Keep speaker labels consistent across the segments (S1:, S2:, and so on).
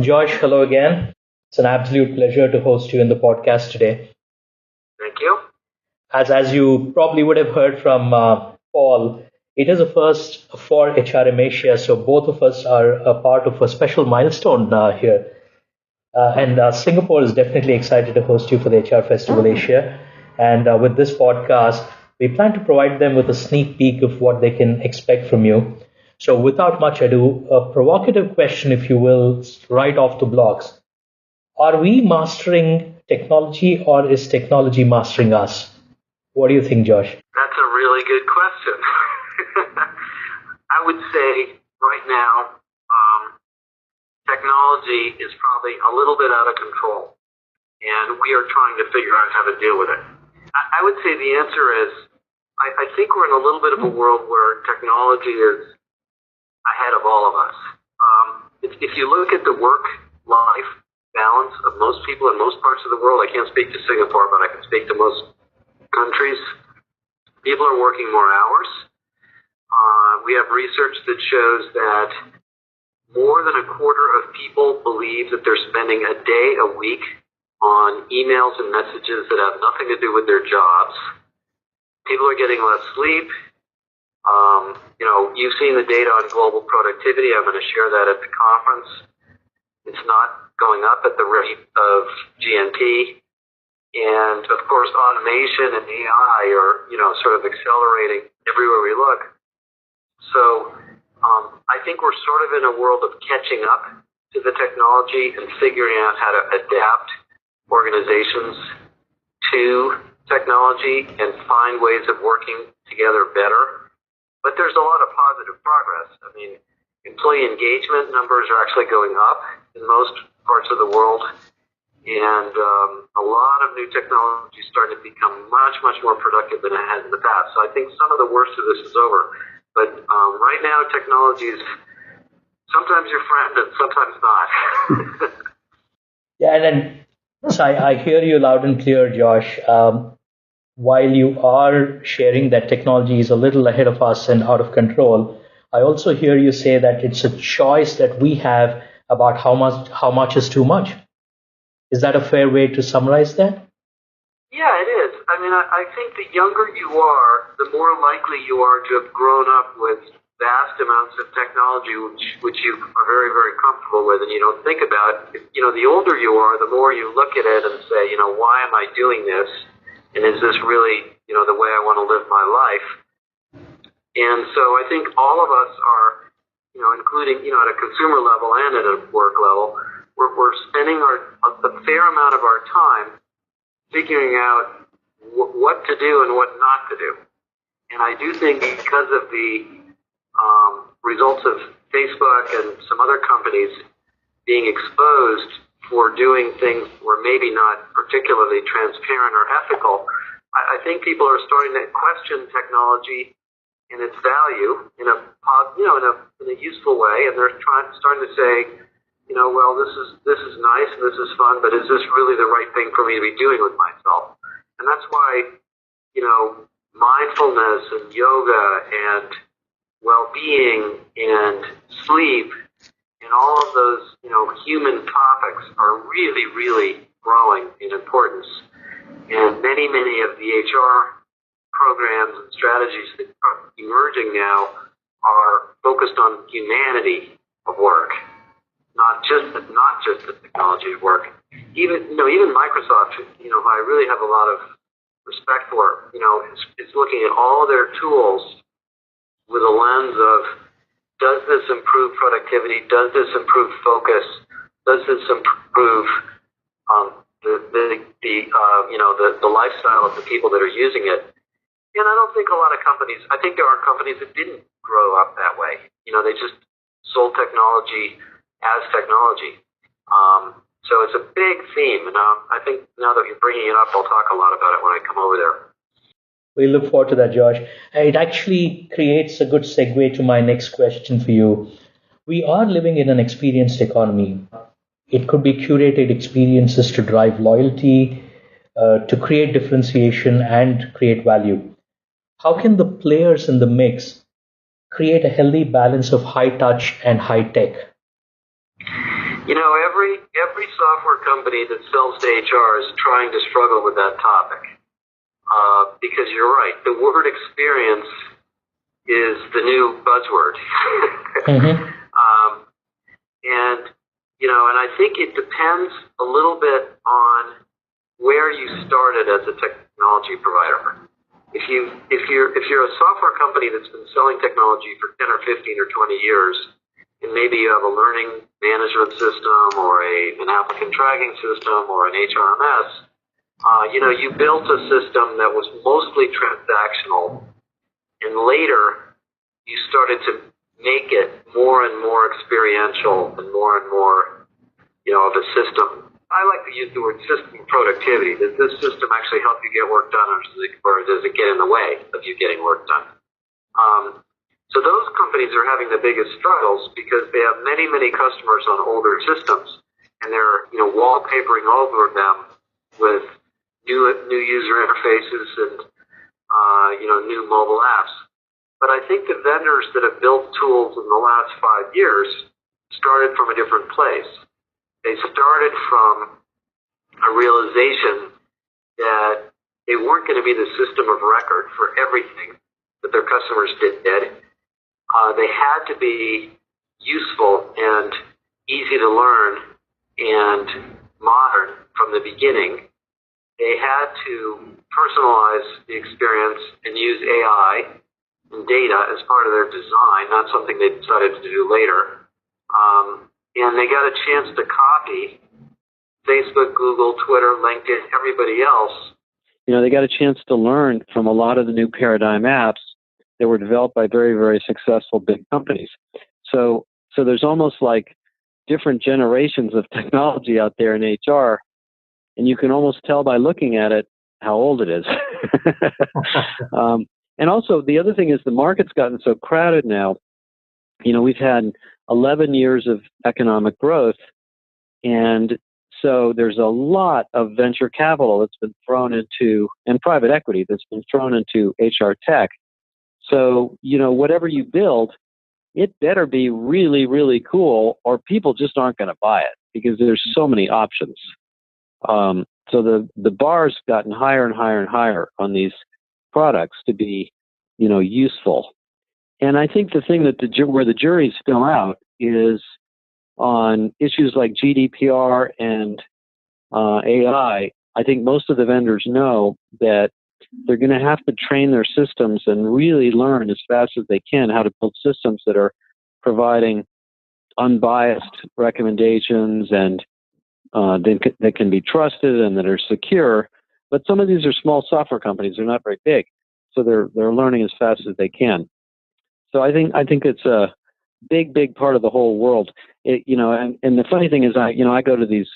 S1: Josh, hello again. It's an absolute pleasure to host you in the podcast today.
S2: Thank you.
S1: As you probably would have heard from Paul, it is a first for HRM Asia, so both of us are a part of a special milestone here. And Singapore is definitely excited to host you for the HR Festival Asia. And with this podcast, we plan to provide them with a sneak peek of what they can expect from you. So, without much ado, a provocative question, if you will, right off the blocks. Are we mastering technology or is technology mastering us? What do you think, Josh?
S2: That's a really good question. I would say right now, technology is probably a little bit out of control, and we are trying to figure out how to deal with it. I would say the answer is I think we're in a little bit of a world where technology is ahead of all of us. If you look at the work-life balance of most people in most parts of the world, I can't speak to Singapore, but I can speak to most countries. People are working more hours. We have research that shows that more than a quarter of people believe that they're spending a day a week on emails and messages that have nothing to do with their jobs. People are getting less sleep. You've seen the data on global productivity. I'm going to share that at the conference. It's not going up at the rate of GNP. And of course, automation and AI are, sort of accelerating everywhere we look. So I think we're sort of in a world of catching up to the technology and figuring out how to adapt organizations to technology and find ways of working together better. But there's a lot of positive progress. I mean, employee engagement numbers are actually going up in most parts of the world. And a lot of new technology is starting to become much, much more productive than it has in the past. So I think some of the worst of this is over. But right now, technology is sometimes your friend and sometimes not.
S1: Yeah, and then so I hear you loud and clear, Josh. While you are sharing that technology is a little ahead of us and out of control, I also hear you say that it's a choice that we have about how much is too much. Is that a fair way to summarize that?
S2: Yeah, it is. I mean, I think the younger you are, the more likely you are to have grown up with vast amounts of technology, which you are very, very comfortable with and you don't think about. The older you are, the more you look at it and say, why am I doing this? And is this really, the way I want to live my life? And so I think all of us are, including, at a consumer level and at a work level, we're spending a fair amount of our time figuring out what to do and what not to do. And I do think because of the results of Facebook and some other companies being exposed for doing things were maybe not particularly transparent or ethical, I think people are starting to question technology and its value in a useful way, and they're starting to say, well, this is nice and this is fun, but is this really the right thing for me to be doing with myself? And that's why, mindfulness and yoga and well-being and sleep and all of those, human topics are really, really growing in importance. And many, many of the HR programs and strategies that are emerging now are focused on humanity of work, not just the technology of work. Even Microsoft, who I really have a lot of respect for, is looking at all their tools with a lens of, does this improve productivity? Does this improve focus? Does this improve the lifestyle of the people that are using it? And I don't think a lot of companies. I think there are companies that didn't grow up that way. They just sold technology as technology. So it's a big theme, and I think now that you're bringing it up, I'll talk a lot about it when I come over there.
S1: We look forward to that, Josh. It actually creates a good segue to my next question for you. We are living in an experienced economy. It could be curated experiences to drive loyalty, to create differentiation, and create value. How can the players in the mix create a healthy balance of high touch and high tech?
S2: You know, every software company that sells to HR is trying to struggle with that topic. Because you're right, the word experience is the new buzzword.
S1: Mm-hmm.
S2: And, you know, and I think it depends a little bit on where you started as a technology provider. If you're a software company that's been selling technology for 10 or 15 or 20 years, and maybe you have a learning management system or an applicant tracking system or an HRMS, you know, you built a system that was mostly transactional, and later you started to make it more and more experiential and more, you know, of a system. I like to use the word system productivity. Does this system actually help you get work done, or does it get in the way of you getting work done? So those companies are having the biggest struggles because they have many customers on older systems, and they're, you know, wallpapering over them with new user interfaces and you know, new mobile apps. But I think the vendors that have built tools in the last 5 years started from a different place. They started from a realization that they weren't going to be the system of record for everything that their customers did. They had to be useful and easy to learn and modern from the beginning. They had to personalize the experience and use AI and data as part of their design, not something they decided to do later. And they got a chance to copy Facebook, Google, Twitter, LinkedIn, everybody else.
S3: You know, they got a chance to learn from a lot of the new paradigm apps that were developed by very successful big companies. So there's almost like different generations of technology out there in HR, and you can almost tell by looking at it how old it is. And also, the other thing is the market's gotten so crowded now. You know, we've had 11 years of economic growth, and so there's a lot of venture capital that's been thrown into, and private equity that's been thrown into HR tech. So, you know, whatever you build, it better be really cool, or people just aren't going to buy it because there's so many options. So the bar's gotten higher and higher on these products to be, you know, useful. And I think the thing that where the jury's still out is on issues like GDPR and AI. I think most of the vendors know that they're going to have to train their systems and really learn as fast as they can how to build systems that are providing unbiased recommendations and that can be trusted and that are secure. But some of these are small software companies; they're not very big, so they're learning as fast as they can. So I think it's a big part of the whole world. You know, and the funny thing is, I go to these,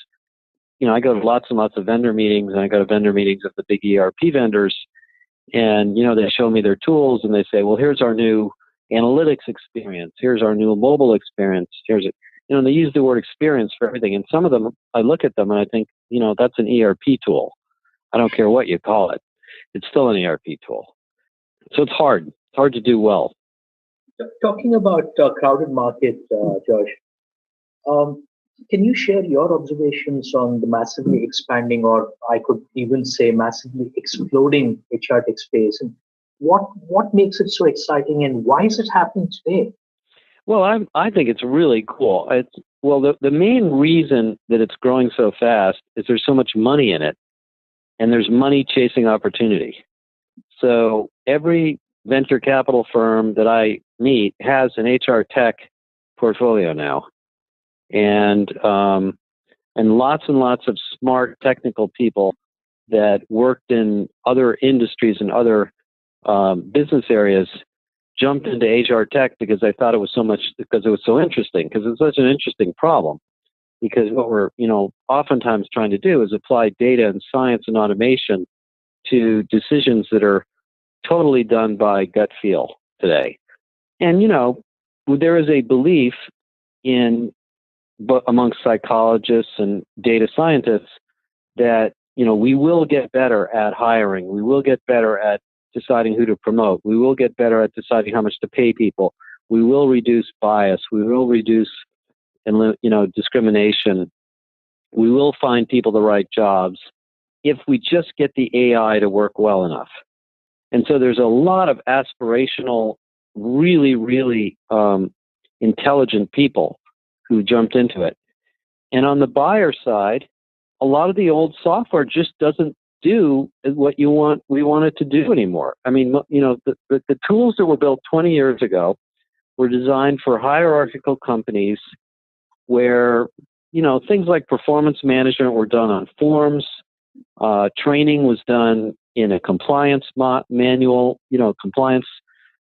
S3: you know, I go to lots and lots of vendor meetings, and I go to vendor meetings of the big ERP vendors, and you know, they show me their tools, and they say, well, here's our new analytics experience, here's our new mobile experience, here's it. You know, they use the word experience for everything. And some of them, I look at them and I think, you know, that's an ERP tool. I don't care what you call it. It's still an ERP tool. So it's hard. It's hard to do well.
S4: Talking about crowded market, Josh, can you share your observations on the massively expanding, or I could even say massively exploding HR tech space? And what makes it so exciting, and why is it happening today?
S3: Well, I think it's really cool. The main reason that it's growing so fast is there's so much money in it, and there's money chasing opportunity. So every venture capital firm that I meet has an HR tech portfolio now, and lots and lots of smart technical people that worked in other industries and other business areas jumped into HR tech because I thought it was so interesting, because it's such an interesting problem. Because what we're, you know, oftentimes trying to do is apply data and science and automation to decisions that are totally done by gut feel today. And, you know, there is a belief amongst psychologists and data scientists that, you know, we will get better at hiring. We will get better at deciding who to promote. We will get better at deciding how much to pay people. We will reduce bias. We will reduce and discrimination, we will find people the right jobs if we just get the AI to work well enough. And so there's a lot of aspirational, really, really intelligent people who jumped into it. And on the buyer side, a lot of the old software just doesn't do what we want it to do anymore. I mean, the tools that were built 20 years ago were designed for hierarchical companies where, things like performance management were done on forms, training was done in a compliance manual, compliance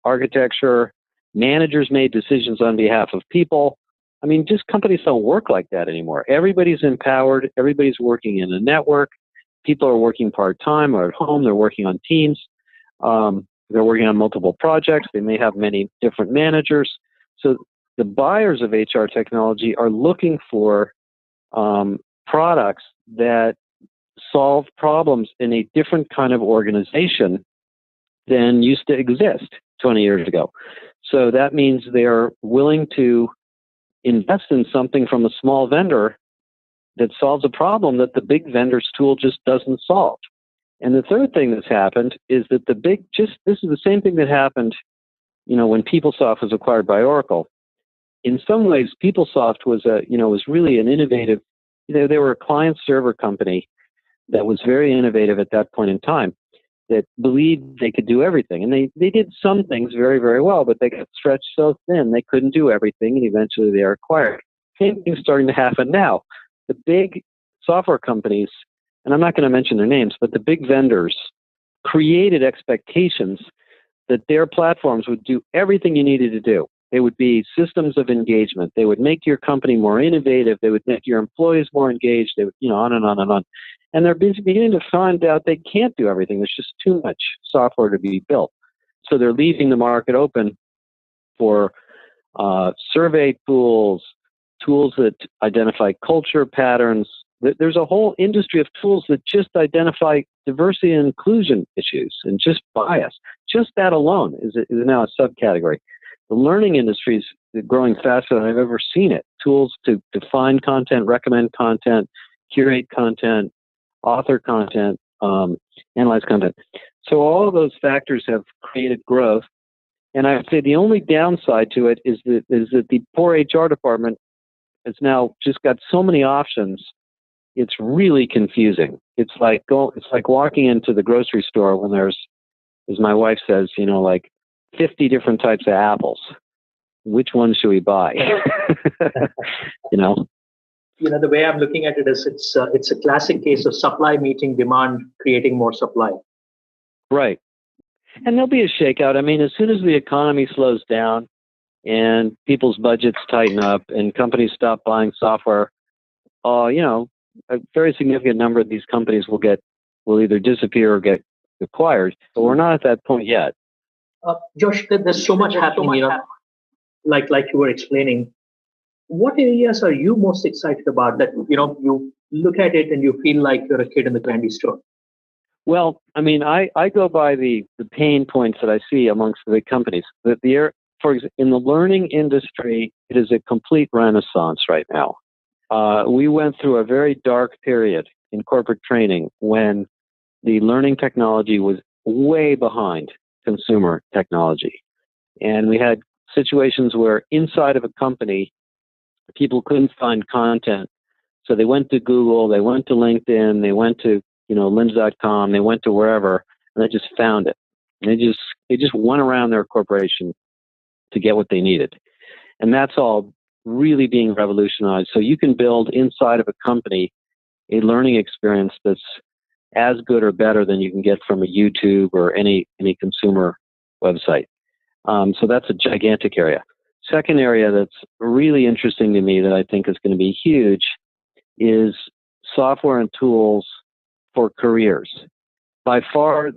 S3: architecture, managers made decisions on behalf of people. I mean, just companies don't work like that anymore. Everybody's empowered. Everybody's working in a network. People are working part-time or at home. They're working on teams. They're working on multiple projects. They may have many different managers. So the buyers of HR technology are looking for products that solve problems in a different kind of organization than used to exist 20 years ago. So that means they're willing to invest in something from a small vendor that solves a problem that the big vendor's tool just doesn't solve. And the third thing that's happened is that this is the same thing that happened, when PeopleSoft was acquired by Oracle. In some ways, PeopleSoft was really an innovative, they were a client server company that was very innovative at that point in time, that believed they could do everything. And they did some things very, very well, but they got stretched so thin they couldn't do everything, and eventually they are acquired. Same thing's starting to happen now. The big software companies, and I'm not going to mention their names, but the big vendors created expectations that their platforms would do everything you needed to do. They would be systems of engagement. They would make your company more innovative. They would make your employees more engaged. They would, on and on and on. And they're beginning to find out they can't do everything. There's just too much software to be built. So they're leaving the market open for survey tools that identify culture patterns. There's a whole industry of tools that just identify diversity and inclusion issues and just bias. Just that alone is now a subcategory. The learning industry is growing faster than I've ever seen it. Tools to define content, recommend content, curate content, author content, analyze content. So all of those factors have created growth. And I would say the only downside to it is that the poor HR department has now just got so many options. It's really confusing. It's like walking into the grocery store when there's, as my wife says, like 50 different types of apples. Which one should we buy?
S4: The way I'm looking at it is it's a classic case of supply meeting demand, creating more supply.
S3: Right. And there'll be a shakeout. I mean, as soon as the economy slows down and people's budgets tighten up and companies stop buying software, a very significant number of these companies will either disappear or get acquired. But we're not at that point yet.
S4: Josh, there's so much happening, like you were explaining. What areas are you most excited about that, you look at it and you feel like you're a kid in the candy store?
S3: Well, I mean, I go by the pain points that I see amongst the big companies. For example, in the learning industry, it is a complete renaissance right now. We went through a very dark period in corporate training when the learning technology was way behind consumer technology. And we had situations where inside of a company, people couldn't find content. So they went to Google, they went to LinkedIn, they went to, lynda.com, they went to wherever, and they just found it. And they just went around their corporation to get what they needed. And that's all really being revolutionized. So you can build inside of a company a learning experience that's as good or better than you can get from a YouTube or any consumer website. So that's a gigantic area. Second area that's really interesting to me that I think is going to be huge is software and tools for careers. By far,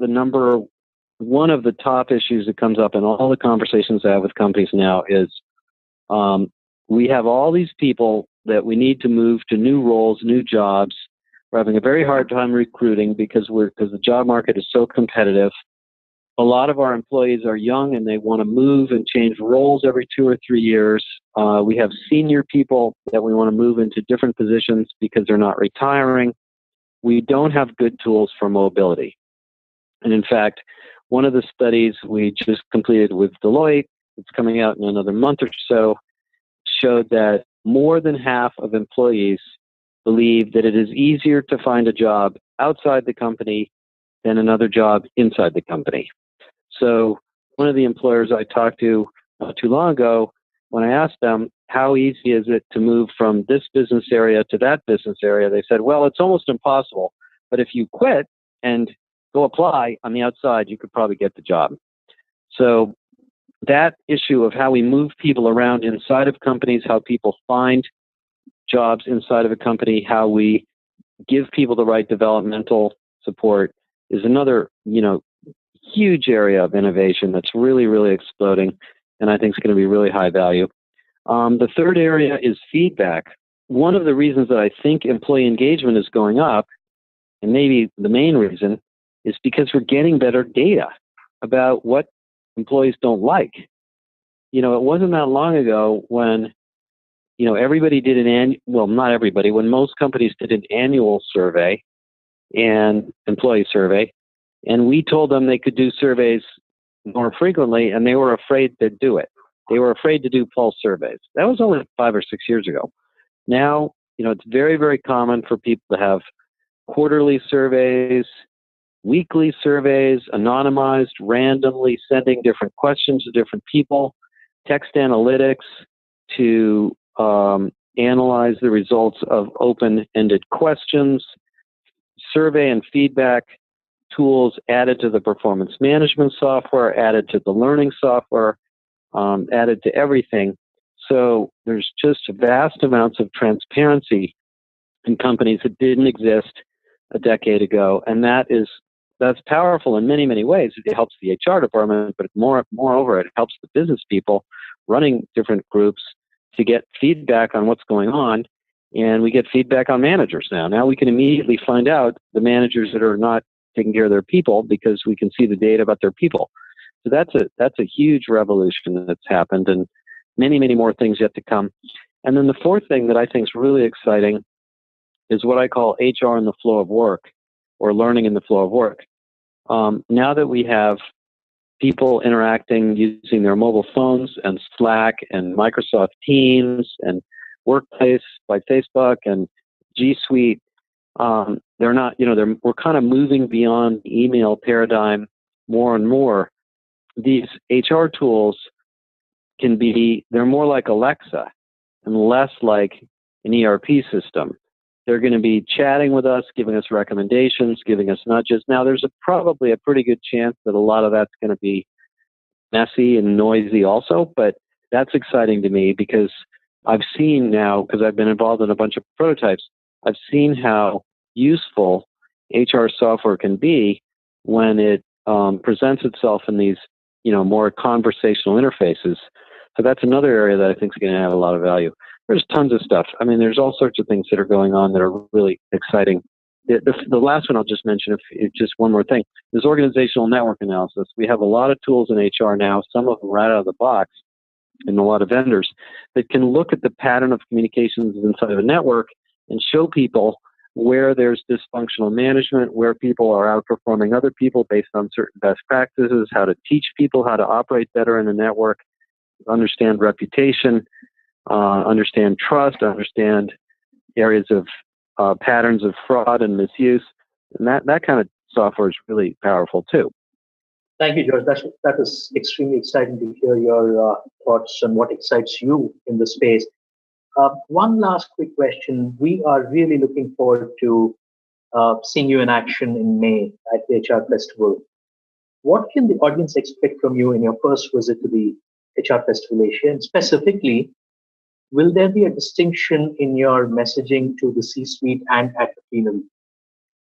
S3: one of the top issues that comes up in all the conversations I have with companies now is we have all these people that we need to move to new roles, new jobs. We're having a very hard time recruiting because the job market is so competitive. a lot of our employees are young and they want to move and change roles every 2 or 3 years. We have senior people that we want to move into different positions because they're not retiring. We don't have good tools for mobility. And in fact, one of the studies we just completed with Deloitte, it's coming out in another month or so, showed that more than half of employees believe that it is easier to find a job outside the company than another job inside the company. So one of the employers I talked to not too long ago, when I asked them, how easy is it to move from this business area to that business area, they said, well, it's almost impossible. But if you quit and go apply on the outside, you could probably get the job. So that issue of how we move people around inside of companies, how people find jobs inside of a company, how we give people the right developmental support is another, huge area of innovation that's really, really exploding, and I think is going to be really high value. The third area is feedback. One of the reasons that I think employee engagement is going up, and maybe the main reason, is because we're getting better data about what employees don't like. It wasn't that long ago when, everybody did not everybody, when most companies did an annual survey and employee survey, and we told them they could do surveys more frequently, and they were afraid to do it. They were afraid to do pulse surveys. That was only 5 or 6 years ago. Now, it's very, very common for people to have quarterly surveys, weekly surveys, anonymized, randomly sending different questions to different people, text analytics to analyze the results of open-ended questions, survey and feedback tools added to the performance management software, added to the learning software, added to everything. So there's just vast amounts of transparency in companies that didn't exist a decade ago, and that's powerful in many, many ways. It helps the HR department, but moreover, it helps the business people running different groups to get feedback on what's going on, and we get feedback on managers now. Now we can immediately find out the managers that are not taking care of their people because we can see the data about their people. So that's a huge revolution that's happened, and many, many more things yet to come. And then the fourth thing that I think is really exciting is what I call HR in the flow of work, or learning in the flow of work. Now that we have people interacting using their mobile phones and Slack and Microsoft Teams and Workplace by Facebook and G Suite, they're not, we're kind of moving beyond the email paradigm more and more. These HR tools they're more like Alexa and less like an ERP system. They're going to be chatting with us, giving us recommendations, giving us nudges. Now, there's probably a pretty good chance that a lot of that's going to be messy and noisy also, but that's exciting to me because I've seen now, because I've been involved in a bunch of prototypes, I've seen how useful HR software can be when it presents itself in these, more conversational interfaces. So that's another area that I think is going to have a lot of value. There's tons of stuff. I mean, there's all sorts of things that are going on that are really exciting. The last one I'll just mention, if just one more thing, is organizational network analysis. We have a lot of tools in HR now, some of them right out of the box, and a lot of vendors that can look at the pattern of communications inside of a network and show people where there's dysfunctional management, where people are outperforming other people based on certain best practices, how to teach people how to operate better in the network, understand reputation, understand trust, understand areas of patterns of fraud and misuse. And that kind of software is really powerful too.
S4: Thank you, George. That was extremely exciting to hear your thoughts on what excites you in the space. One last quick question. We are really looking forward to seeing you in action in May at the HR Festival. What can the audience expect from you in your first visit to the HR Festival Asia? And specifically, will there be a distinction in your messaging to the C-suite and at the plenary?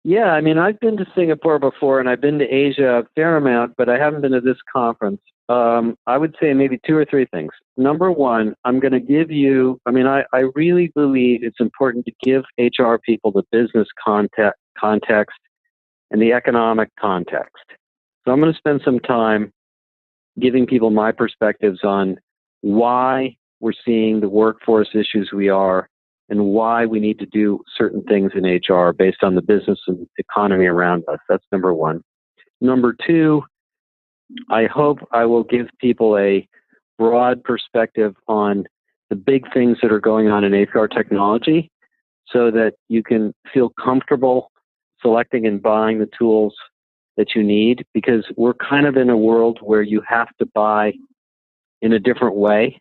S3: Yeah, I mean, I've been to Singapore before, and I've been to Asia a fair amount, but I haven't been to this conference. I would say maybe 2 or 3 things. Number one, I'm going to give you, I really believe it's important to give HR people the business context and the economic context. So I'm going to spend some time giving people my perspectives on why we're seeing the workforce issues we are and why we need to do certain things in HR based on the business and economy around us. That's number one. Number two, I hope I will give people a broad perspective on the big things that are going on in HR technology so that you can feel comfortable selecting and buying the tools that you need, because we're kind of in a world where you have to buy in a different way,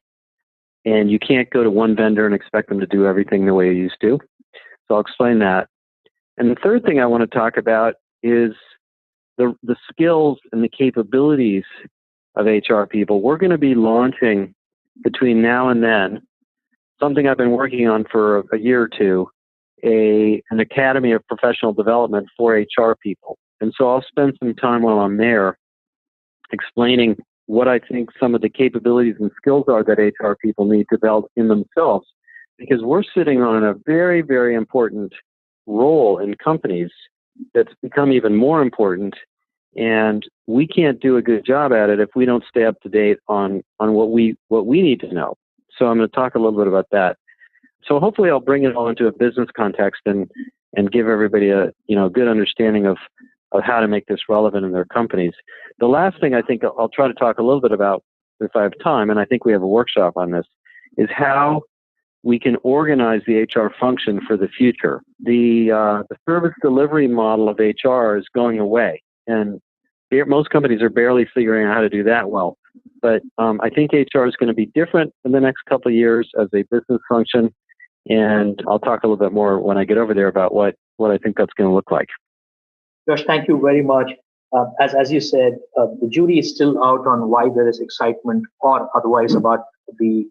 S3: and you can't go to one vendor and expect them to do everything the way you used to. So I'll explain that. And the third thing I want to talk about is the skills and the capabilities of HR people. We're going to be launching between now and then something I've been working on for a year or two, an academy of professional development for HR people. And so I'll spend some time while I'm there explaining what I think some of the capabilities and skills are that HR people need to develop in themselves, because we're sitting on a very, very important role in companies that's become even more important, and we can't do a good job at it if we don't stay up to date on what we need to know. So I'm going to talk a little bit about that. So hopefully I'll bring it all into a business context and give everybody a good understanding of how to make this relevant in their companies. The last thing I think I'll try to talk a little bit about, if I have time, and I think we have a workshop on this, is how we can organize the HR function for the future. The service delivery model of HR is going away, and most companies are barely figuring out how to do that well. But I think HR is going to be different in the next couple of years as a business function, and I'll talk a little bit more when I get over there about what I think that's going to look like.
S4: Josh, thank you very much. As you said, the jury is still out on why there is excitement or otherwise about the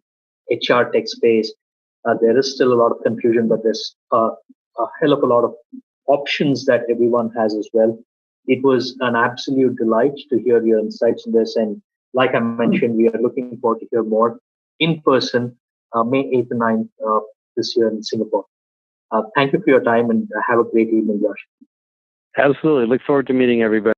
S4: HR tech space. There is still a lot of confusion, but there's a hell of a lot of options that everyone has as well. It was an absolute delight to hear your insights on this. And like I mentioned, we are looking forward to hear more in person, May 8th and 9th this year in Singapore. Thank you for your time, and have a great evening, Josh.
S3: Absolutely. Look forward to meeting everybody.